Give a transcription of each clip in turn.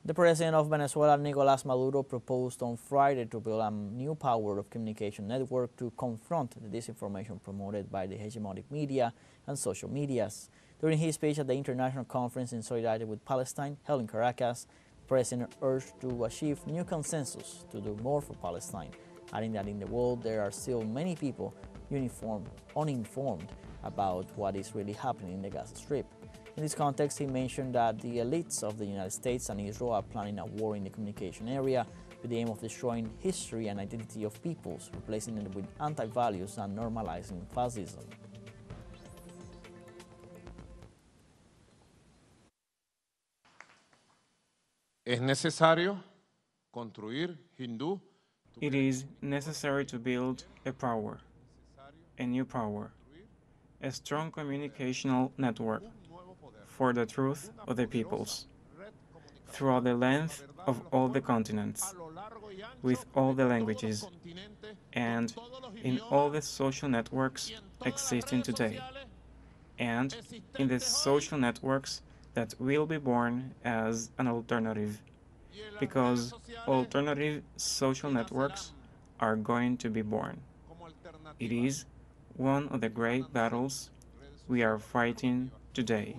The president of Venezuela, Nicolás Maduro, proposed on Friday to build a new power of communication network to confront the disinformation promoted by the hegemonic media and social medias. During his speech at the International Conference in Solidarity with Palestine, held in Caracas, the president urged to achieve new consensus to do more for Palestine, adding that in the world there are still many people uninformed about what is really happening in the Gaza Strip. In this context, he mentioned that the elites of the United States and Israel are planning a war in the communication area with the aim of destroying history and identity of peoples, replacing it with anti-values and normalizing fascism. Es necesario construir hindú. It is necessary to build a new power, a strong communicational network for the truth of the peoples, throughout the length of all the continents, with all the languages, and in all the social networks existing today, and in the social networks that will be born as an alternative, because alternative social networks are going to be born. It is one of the great battles we are fighting today.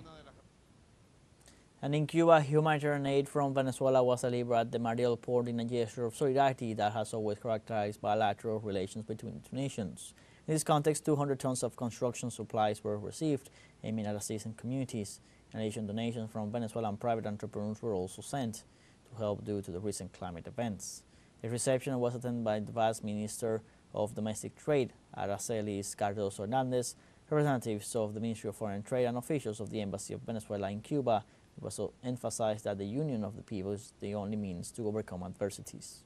And in Cuba, humanitarian aid from Venezuela was delivered at the Mariel port in a gesture of solidarity that has always characterized bilateral relations between the two nations. In this context, 200 tons of construction supplies were received, aiming at assisting communities. In addition, donations from Venezuelan private entrepreneurs were also sent to help due to the recent climate events. The reception was attended by the Vice Minister of Domestic Trade, Aracelis Cardoso Hernandez, representatives of the Ministry of Foreign Trade, and officials of the Embassy of Venezuela in Cuba. It was emphasized that the union of the people is the only means to overcome adversities.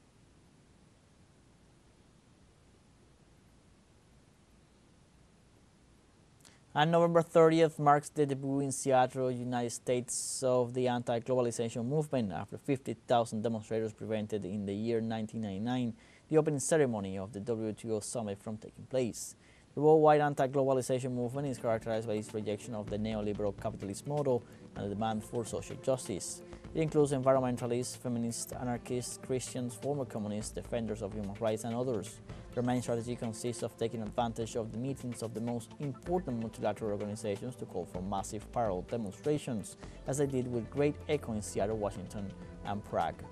And November 30th marks the debut in Seattle, United States, of the anti-globalization movement after 50,000 demonstrators prevented in the year 1999 the opening ceremony of the WTO summit from taking place. The worldwide anti-globalization movement is characterized by its rejection of the neoliberal capitalist model and the demand for social justice. It includes environmentalists, feminists, anarchists, Christians, former communists, defenders of human rights, and others. Their main strategy consists of taking advantage of the meetings of the most important multilateral organizations to call for massive parallel demonstrations, as they did with great echo in Seattle, Washington, and Prague.